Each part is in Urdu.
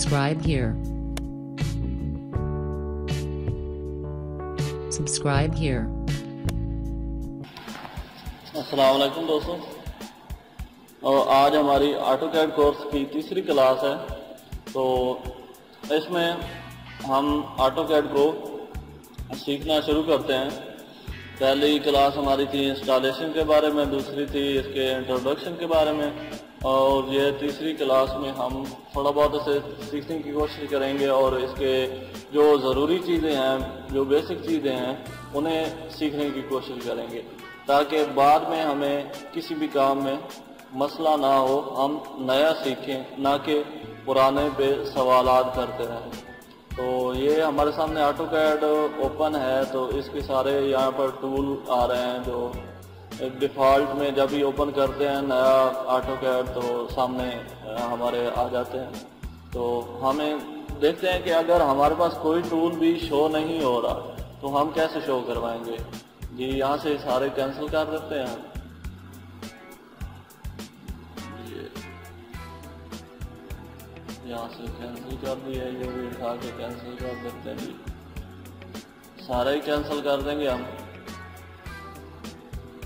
Subscribe here. Subscribe here. السلام علیکم دوستوں، اور آج ہماری آٹو کیڈ کورس کی تیسری کلاس ہے۔ تو اس میں ہم آٹو کیڈ کو سیکھنا شروع کرتے ہیں۔ پہلی کلاس ہماری تھی انسٹالیشن کے بارے میں، دوسری تھی اس کے انٹروڈکشن کے بارے میں، اور یہ تیسری کلاس میں ہم تھوڑا بہت اسے سیکھنے کی کوشش کریں گے اور اس کے جو ضروری چیزیں ہیں، جو بیسک چیزیں ہیں، انہیں سیکھنے کی کوشش کریں گے تاکہ بعد میں ہمیں کسی بھی کام میں مسئلہ نہ ہو، ہم نیا سیکھیں نہ کہ پرانے پہ سوالات کرتے رہیں۔ تو یہ ہمارے سامنے آٹو کیڈ اوپن ہے، تو اس کے سارے یہاں پر ٹول آ رہے ہیں جو ڈیفالٹ میں جب ہی اوپن کرتے ہیں نیا آٹو کیڈ تو سامنے ہمارے آ جاتے ہیں۔ تو ہمیں دیکھتے ہیں کہ اگر ہمارے پاس کوئی ٹول بھی شو نہیں ہو رہا تو ہم کیسے شو کروائیں گے؟ جی یہاں سے سارے کینسل کر دیتے ہیں۔ یہاں سے کینسل کر دیا، یہ بھی اٹھا کے کینسل کر دیتے ہیں۔ جی سارے ہی کینسل کر دیں گے ہم،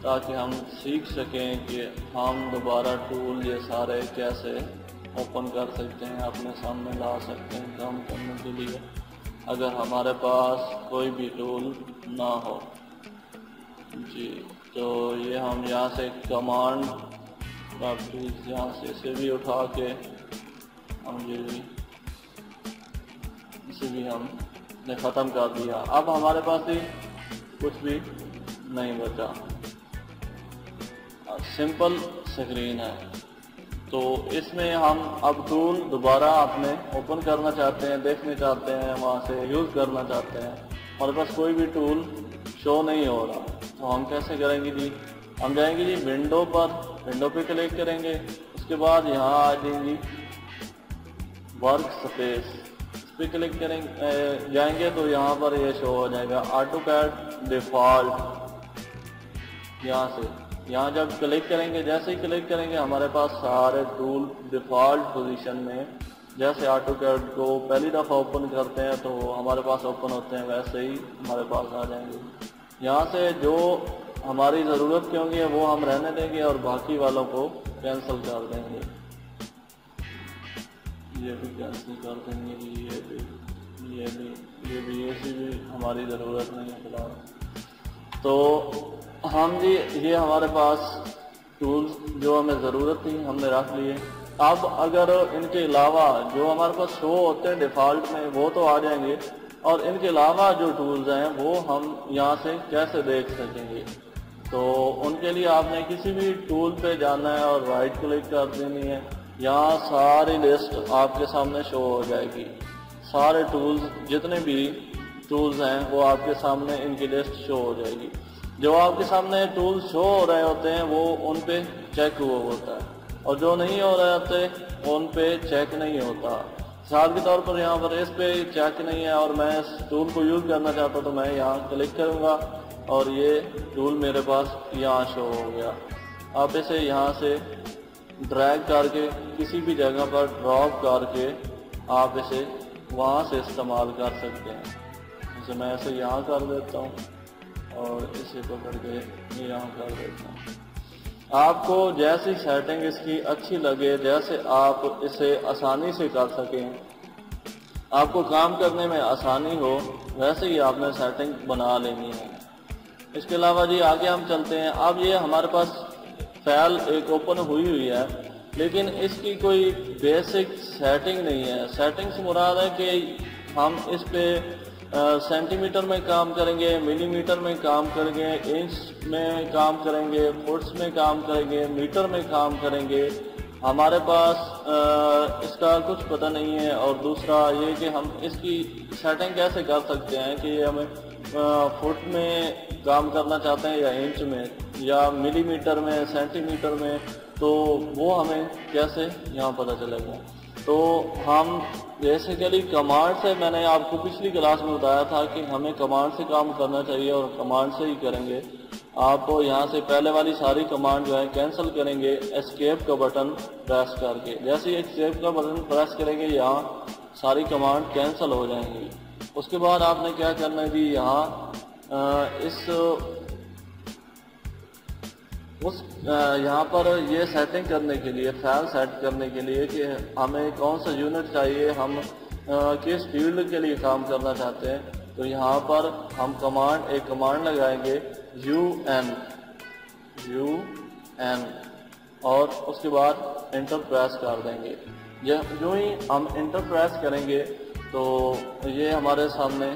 تاکہ ہم سیکھ سکیں کہ ہم دوبارہ ٹول یہ سارے کیسے اوپن کر سکتے ہیں، اپنے سامنے لا سکتے ہیں کام کرنے کے لیے اگر ہمارے پاس کوئی بھی ٹول نہ ہو۔ جی تو یہ ہم یہاں سے کمانڈ یہاں سے اسے بھی اٹھا کے ہم اسے بھی ہم نے ختم کر دیا۔ اب ہمارے پاس ہی کچھ بھی نہیں بچا، سمپل اسکرین ہے۔ تو اس میں ہم اب ٹول دوبارہ اپنے اوپن کرنا چاہتے ہیں، دیکھنا چاہتے ہیں، وہاں سے یوز کرنا چاہتے ہیں، ہمارے پاس کوئی بھی ٹول شو نہیں ہو رہا تو ہم کیسے کریں گے؟ جی ہم جائیں گے جی ونڈو پر، ونڈو پہ کلک کریں گے، اس کے بعد یہاں آ جائیں گی ورک سپیس، اس پہ کلک کریں جائیں گے تو یہاں پر یہ شو ہو جائے گا آٹو کیڈ ڈیفالٹ۔ یہاں جب کلک کریں گے، جیسے ہی کلک کریں گے ہمارے پاس سارے ٹول ڈیفالٹ پوزیشن میں، جیسے آٹو کیڈ کو پہلی دفعہ اوپن کرتے ہیں تو ہمارے پاس اوپن ہوتے ہیں ویسے ہی ہمارے پاس آ جائیں گے۔ یہاں سے جو ہماری ضرورت کے ہوں گے وہ ہم رہنے دیں گے اور باقی والوں کو کینسل کر دیں گے۔ یہ بھی کینسل کر دیں گے، یہ بھی ہماری ضرورت نہیں ہے فی الحال۔ تو ہم جی یہ ہمارے پاس ٹولز جو ہمیں ضرورت تھی ہم نے رکھ لیے۔ اب اگر ان کے علاوہ جو ہمارے پاس شو ہوتے ہیں ڈیفالٹ میں وہ تو آ جائیں گے، اور ان کے علاوہ جو ٹولز ہیں وہ ہم یہاں سے کیسے دیکھ سکیں گے؟ تو ان کے لیے آپ نے کسی بھی ٹول پہ جانا ہے اور رائٹ کلک کر دینی ہے، یہاں ساری لسٹ آپ کے سامنے شو ہو جائے گی۔ سارے ٹولز جتنے بھی ٹولز ہیں وہ آپ کے سامنے ان کی لسٹ شو ہو جائے گی۔ جو آپ کے سامنے ٹولز شو ہو رہے ہوتے ہیں وہ ان پہ چیک ہوا ہوتا ہے، اور جو نہیں ہو رہے ہوتے ان پہ چیک نہیں ہوتا۔ مثال کے طور پر یہاں پر اس پہ چیک نہیں ہے اور میں اس ٹول کو یوز کرنا چاہتا ہوں تو میں یہاں کلک کروں گا اور یہ ٹول میرے پاس یہاں شو ہو گیا۔ آپ اسے یہاں سے ڈریگ کر کے کسی بھی جگہ پر ڈراپ کر کے آپ اسے وہاں سے استعمال کر سکتے ہیں۔ جیسے میں اسے یہاں کر دیتا ہوں اور اسے پکڑ کے یہاں کر دیتا ہوں۔ آپ کو جیسی سیٹنگ اس کی اچھی لگے، جیسے آپ اسے آسانی سے کر سکیں، آپ کو کام کرنے میں آسانی ہو، ویسے ہی آپ نے سیٹنگ بنا لینی ہے۔ اس کے علاوہ جی آگے ہم چلتے ہیں۔ اب یہ ہمارے پاس فائل ایک اوپن ہوئی ہے، لیکن اس کی کوئی بیسک سیٹنگ نہیں ہے۔ سیٹنگ سے مراد ہے کہ ہم اس پہ سینٹی میٹر میں کام کریں گے، ملی میٹر میں کام کریں گے، انچ میں کام کریں گے، فٹس میں کام کریں گے، میٹر میں کام کریں گے، ہمارے پاس اس کا کچھ پتہ نہیں ہے۔ اور دوسرا یہ کہ ہم اس کی سیٹنگ کیسے کر سکتے ہیں کہ یہ ہمیں فٹ میں کام کرنا چاہتے ہیں یا انچ میں یا ملی میٹر میں، سینٹی میٹر میں، تو وہ ہمیں کیسے یہاں پتہ چلے گا؟ تو ہم بیسیکلی کمانڈ سے، میں نے آپ کو پچھلی کلاس میں بتایا تھا کہ ہمیں کمانڈ سے کام کرنا چاہیے اور کمانڈ سے ہی کریں گے۔ آپ یہاں سے پہلے والی ساری کمانڈ جو ہے کینسل کریں گے اسکیپ کا بٹن پریس کر کے۔ جیسے ہی اسکیپ کا بٹن پریس کریں گے یہاں ساری کمانڈ کینسل ہو جائیں گی۔ اس کے بعد آپ نے کیا کرنا ہے جی، یہاں یہاں پر یہ سیٹنگ کرنے کے لیے، فائل سیٹ کرنے کے لیے کہ ہمیں کون سا یونٹ چاہیے، ہم کس فیلڈ کے لیے کام کرنا چاہتے ہیں، تو یہاں پر ہم ایک کمانڈ لگائیں گے UN اور اس کے بعد انٹر پریس کر دیں گے۔ جو ہی ہم انٹر پریس کریں گے تو یہ ہمارے سامنے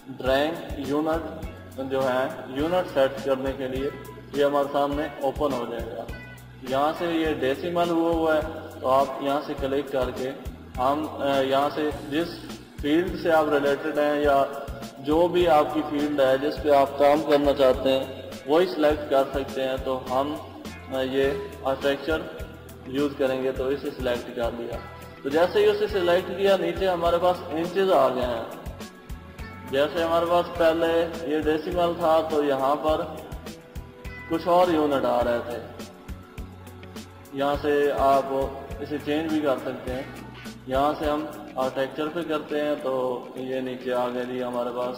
ڈرائنگ یونٹ جو ہے، یونٹ سیٹ کرنے کے لیے یہ ہمارے سامنے اوپن ہو جائے گا۔ یہاں سے یہ ڈیسیمل ہوا ہے تو آپ یہاں سے کلک کر کے ہم یہاں سے جس فیلڈ سے آپ ریلیٹڈ ہیں یا جو بھی آپ کی فیلڈ ہے جس پہ آپ کام کرنا چاہتے ہیں وہی سلیکٹ کر سکتے ہیں۔ تو ہم یہ آرکیٹیکچر یوز کریں گے تو اسے سلیکٹ کر لیا، تو جیسے ہی اسے سلیکٹ کیا نیچے ہمارے پاس انچز آ گئے ہیں۔ جیسے ہمارے پاس پہلے یہ ڈیسیمل تھا تو یہاں پر کچھ اور یونٹ آ رہے تھے، یہاں سے آپ اسے چینج بھی کر سکتے ہیں۔ یہاں سے ہم آرکیٹیکچر پہ کرتے ہیں تو یہ نیچے آ گئے جی ہمارے پاس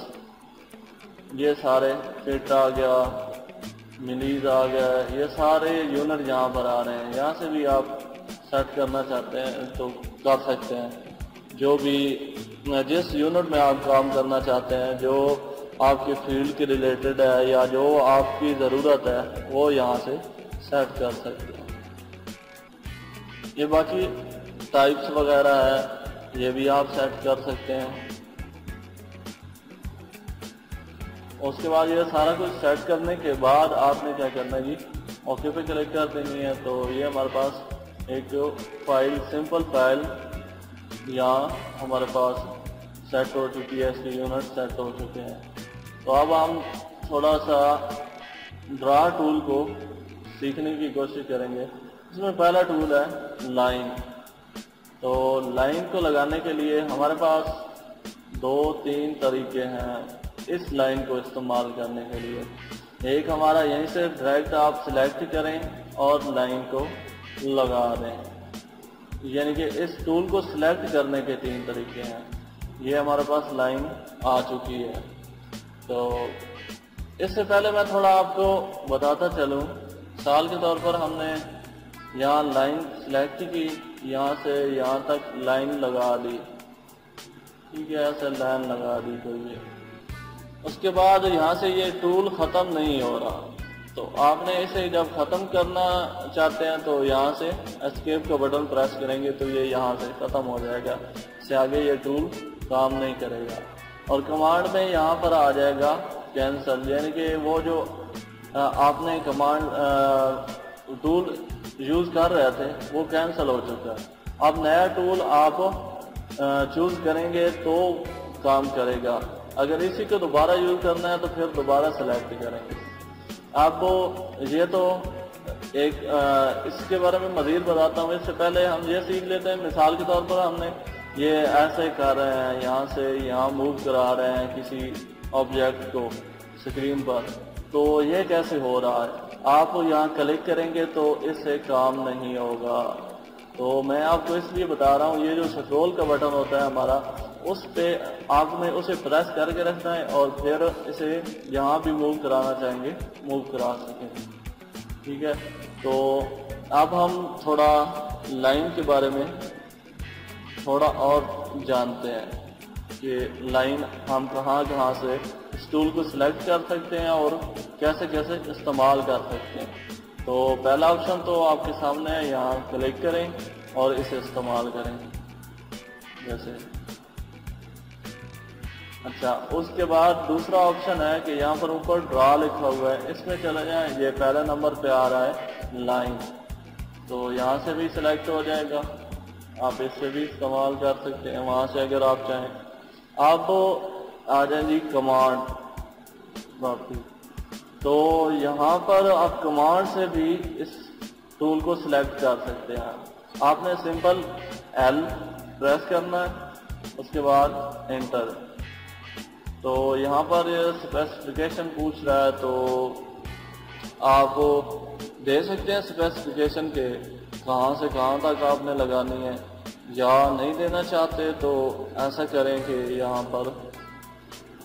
یہ سارے فٹ آ گیا، ملیز آ گیا، یہ سارے یونٹ یہاں پر آ رہے ہیں۔ یہاں سے بھی آپ سیٹ کرنا چاہتے ہیں تو کر سکتے ہیں، جو بھی جس یونٹ میں آپ کام کرنا چاہتے ہیں، جو آپ کے فیلڈ کے ریلیٹڈ ہے یا جو آپ کی ضرورت ہے وہ یہاں سے سیٹ کر سکتے ہیں۔ یہ باقی ٹائپس وغیرہ ہے یہ بھی آپ سیٹ کر سکتے ہیں۔ اس کے بعد یہ سارا کچھ سیٹ کرنے کے بعد آپ نے کیا کرنا ہے جی، اوکے پہ کلک کر دینی ہے۔ تو یہ ہمارے پاس ایک فائل، سمپل فائل یہاں ہمارے پاس سیٹ ہو چکی ہے، اس کے یونٹ سیٹ ہو چکے ہیں۔ تو اب ہم تھوڑا سا ڈرا ٹول کو سیکھنے کی کوشش کریں گے۔ اس میں پہلا ٹول ہے لائن۔ تو لائن کو لگانے کے لیے ہمارے پاس 2-3 طریقے ہیں اس لائن کو استعمال کرنے کے لیے۔ ایک ہمارا یہیں سے ڈائریکٹ آپ سلیکٹ کریں اور لائن کو لگا دیں، یعنی کہ اس ٹول کو سلیکٹ کرنے کے 3 طریقے ہیں۔ یہ ہمارے پاس لائن آ چکی ہے۔ تو اس سے پہلے میں تھوڑا آپ کو بتاتا چلوں، مثال کے طور پر ہم نے یہاں لائن سلیکٹ کی، یہاں سے یہاں تک لائن لگا دی، ٹھیک ہے، ایسے لائن لگا دی کوئی۔ اس کے بعد یہاں سے یہ ٹول ختم نہیں ہو رہا، تو آپ نے اسے جب ختم کرنا چاہتے ہیں تو یہاں سے اسکیپ کا بٹن پریس کریں گے تو یہ یہاں سے ختم ہو جائے گا، اس سے آگے یہ ٹول کام نہیں کرے گا۔ اور کمانڈ میں یہاں پر آ جائے گا کینسل، یعنی کہ وہ جو آپ نے کمانڈ ٹول یوز کر رہے تھے وہ کینسل ہو چکا ہے۔ اب نیا ٹول آپ چوز کریں گے تو کام کرے گا، اگر اسی کو دوبارہ یوز کرنا ہے تو پھر دوبارہ سلیکٹ کریں گے۔ آپ کو یہ تو ایک اس کے بارے میں مزید بتاتا ہوں، اس سے پہلے ہم یہ سیکھ لیتے ہیں۔ مثال کے طور پر ہم نے یہ ایسے کر رہے ہیں، یہاں سے یہاں موو کرا رہے ہیں کسی آبجیکٹ کو اسکرین پر، تو یہ کیسے ہو رہا ہے؟ آپ یہاں کلک کریں گے تو اس سے کام نہیں ہوگا۔ تو میں آپ کو اس لیے بتا رہا ہوں، یہ جو سکرول کا بٹن ہوتا ہے ہمارا، اس پہ آپ نے اسے پریس کر کے رکھنا ہے اور پھر اسے یہاں بھی موو کرانا چاہیں گے موو کرا سکیں گے، ٹھیک ہے۔ تو اب ہم تھوڑا لائن کے بارے میں تھوڑا اور جانتے ہیں کہ لائن ہم کہاں کہاں سے اس ٹول کو سلیکٹ کر سکتے ہیں اور کیسے کیسے استعمال کر سکتے ہیں۔ تو پہلا آپشن تو آپ کے سامنے ہے، یہاں کلک کریں اور اسے استعمال کریں جیسے۔ اچھا، اس کے بعد دوسرا آپشن ہے کہ یہاں پر اوپر ڈرا لکھا ہوا ہے، اس میں چلے جائیں، یہ پہلے نمبر پہ آ رہا ہے لائن، تو یہاں سے بھی سلیکٹ ہو جائے گا، آپ اس سے بھی استعمال کر سکتے ہیں وہاں سے اگر آپ چاہیں۔ آپ آ جائیں جی کمانڈ واپس، تو یہاں پر آپ کمانڈ سے بھی اس ٹول کو سلیکٹ کر سکتے ہیں۔ آپ نے سمپل L پریس کرنا ہے، اس کے بعد انٹر۔ تو یہاں پر اسپیسیفکیشن پوچھ رہا ہے تو آپ دے سکتے ہیں اسپیسیفکیشن کے کہاں سے کہاں تک آپ نے لگانی ہے۔ یا نہیں دینا چاہتے تو ایسا کریں کہ یہاں پر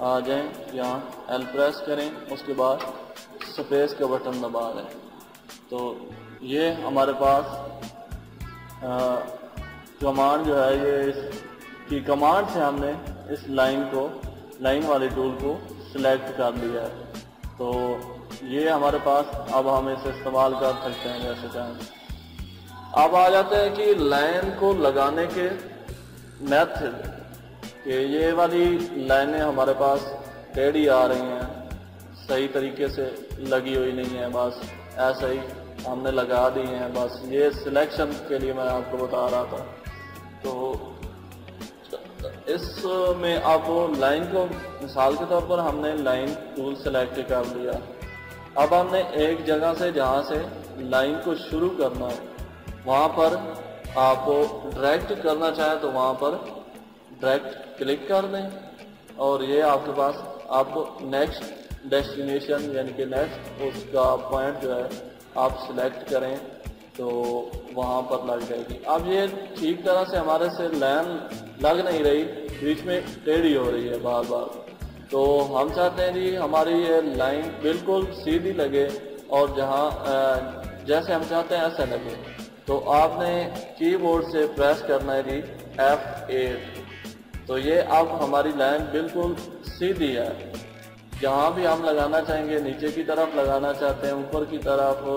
آ جائیں، یہاں ایل پریس کریں، اس کے بعد سپیس کا بٹن دبا دیں۔ تو یہ ہمارے پاس کمانڈ جو ہے، یہ اس کی کمانڈ سے ہم نے اس لائن والی ٹول کو سلیکٹ کر لیا ہے۔ تو یہ ہمارے پاس اب ہم اسے استعمال کر سکتے ہیں جیسے چاہیں۔ اب آ جاتے ہیں کہ لائن کو لگانے کے میتھڈ، کہ یہ والی لائنیں ہمارے پاس ٹیڑھی آ رہی ہیں، صحیح طریقے سے لگی ہوئی نہیں ہیں، بس ایسا ہی ہم نے لگا دی ہیں، بس یہ سلیکشن کے لیے میں آپ کو بتا رہا تھا۔ تو اس میں اب لائن کو مثال کے طور پر ہم نے لائن ٹول سلیکٹ کر لیا۔ اب ہم نے ایک جگہ سے جہاں سے لائن کو شروع کرنا ہے وہاں پر آپ ڈائریکٹ کرنا چاہیں تو وہاں پر ڈائریکٹ کلک کر دیں، اور یہ آپ کے پاس آپ کو نیکسٹ ڈیسٹینیشن یعنی کہ نیکسٹ اس کا پوائنٹ جو ہے آپ سلیکٹ کریں تو وہاں پر لگ جائے گی۔ اب یہ ٹھیک طرح سے ہمارے سے لائن لگ نہیں رہی، بیچ میں ٹیڑھی ہو رہی ہے بار بار، تو ہم چاہتے ہیں جی ہماری یہ لائن بالکل سیدھی لگے اور جہاں جیسے ہم چاہتے ہیں ایسے لگے۔ تو آپ نے کی بورڈ سے پریس کرنا ہے جی F8۔ تو یہ اب ہماری لائن بالکل سیدھی ہے، جہاں بھی ہم لگانا چاہیں گے، نیچے کی طرف لگانا چاہتے ہیں، اوپر کی طرف،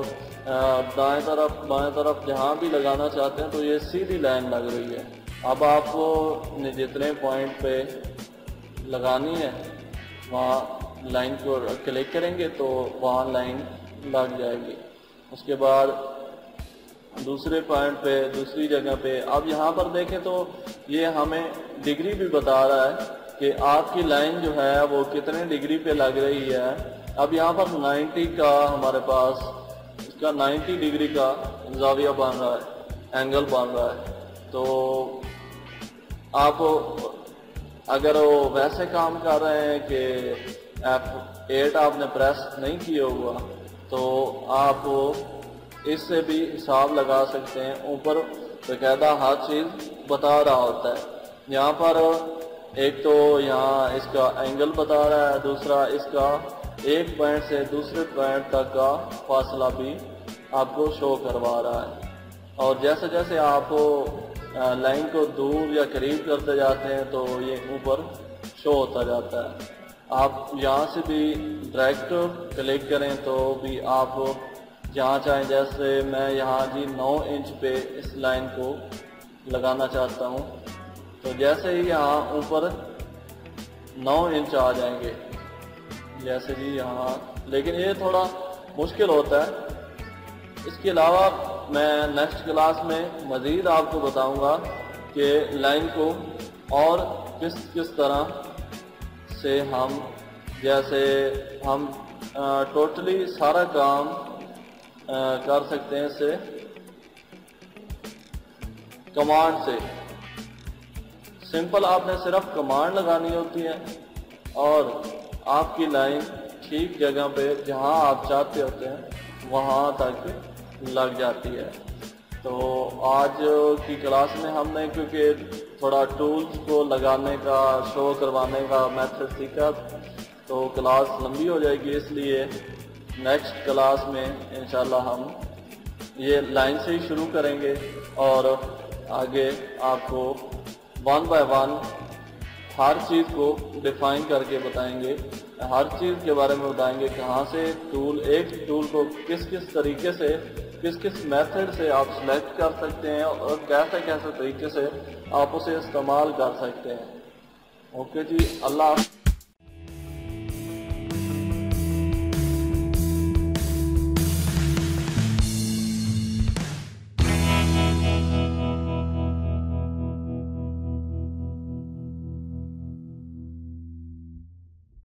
دائیں طرف، بائیں طرف، جہاں بھی لگانا چاہتے ہیں تو یہ سیدھی لائن لگ رہی ہے۔ اب آپ کو جتنے پوائنٹ پہ لگانی ہے وہاں لائن کو کلک کریں گے تو وہاں لائن لگ جائے گی۔ اس کے بعد دوسرے پوائنٹ پہ، دوسری جگہ پہ، اب یہاں پر دیکھیں تو یہ ہمیں ڈگری بھی بتا رہا ہے کہ آپ کی لائن جو ہے وہ کتنے ڈگری پہ لگ رہی ہے۔ اب یہاں پر 90 کا ہمارے پاس اس کا 90 ڈگری کا زاویہ بن رہا ہے، اینگل بن رہا ہے۔ تو آپ اگر وہ ویسے کام کر رہے ہیں کہ F8 آپ نے پریس نہیں کیا ہوا تو آپ اس سے بھی حساب لگا سکتے ہیں۔ اوپر باقاعدہ ہر چیز بتا رہا ہوتا ہے، یہاں پر ایک تو یہاں اس کا اینگل بتا رہا ہے، دوسرا اس کا ایک پوائنٹ سے دوسرے پوائنٹ تک کا فاصلہ بھی آپ کو شو کروا رہا ہے۔ اور جیسے جیسے آپ لائن کو دور یا قریب کرتے جاتے ہیں تو یہ اوپر شو ہوتا جاتا ہے۔ آپ یہاں سے بھی ڈائریکٹ کلک کریں تو بھی آپ جہاں چاہیں، جیسے میں یہاں جی 9 انچ پہ اس لائن کو لگانا چاہتا ہوں تو جیسے ہی یہاں اوپر 9 انچ آ جائیں گے جیسے جی یہاں، لیکن یہ تھوڑا مشکل ہوتا ہے۔ اس کے علاوہ میں نیکسٹ کلاس میں مزید آپ کو بتاؤں گا کہ لائن کو اور کس طرح سے ہم، جیسے ہم ٹوٹلی سارا کام کر سکتے ہیں اسے کمانڈ سے۔ سمپل آپ نے صرف کمانڈ لگانی ہوتی ہے اور آپ کی لائن ٹھیک جگہ پہ جہاں آپ چاہتے ہوتے ہیں وہاں تک لگ جاتی ہے۔ تو آج کی کلاس میں ہم نے کیونکہ تھوڑا ٹولز کو لگانے کا، شو کروانے کا میتھڈ سیکھا تو کلاس لمبی ہو جائے گی، اس لیے نیکسٹ کلاس میں انشاءاللہ ہم یہ لائن سے ہی شروع کریں گے اور آگے آپ کو 1 بائی 1 ہر چیز کو ڈیفائن کر کے بتائیں گے، ہر چیز کے بارے میں بتائیں گے، کہاں سے ایک ٹول کو کس طریقے سے، کس میتھڈ سے آپ سلیکٹ کر سکتے ہیں اور کیسے طریقے سے آپ اسے استعمال کر سکتے ہیں۔ اوکے جی، اللہ حافظ۔